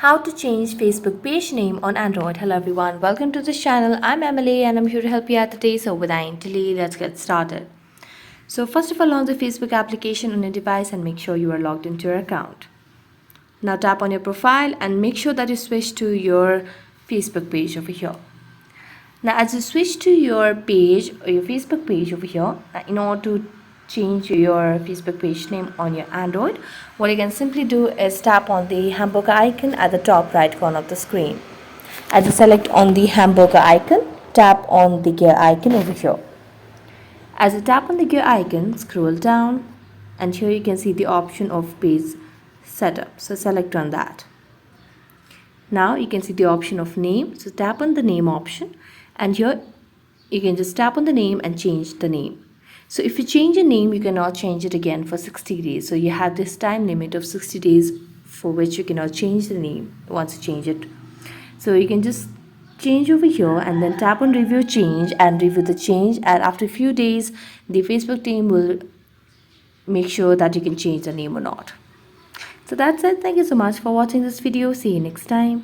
How to change Facebook page name on Android. Hello everyone, welcome to this channel. I'm Emily and I'm here to help you out today. So without any delay, let's get started. So first of all, launch the Facebook application on your device and make sure you are logged into your account. Now tap on your profile and make sure that you switch to your Facebook page over here. Now as you switch to your page or your Facebook page over here, in order to change your Facebook page name on your Android, what you can simply do is tap on the hamburger icon at the top right corner of the screen. As you select on the hamburger icon, tap on the gear icon over here. As you tap on the gear icon, scroll down and here you can see the option of page setup. So select on that. Now you can see the option of name. So tap on the name option and here you can just tap on the name and change the name. So if you change your name, you cannot change it again for 60 days. So you have this time limit of 60 days for which you cannot change the name once you change it. So you can just change over here and then tap on review change and review the change, and after a few days the Facebook team will make sure that you can change the name or not. So that's it. Thank you so much for watching this video. See you next time.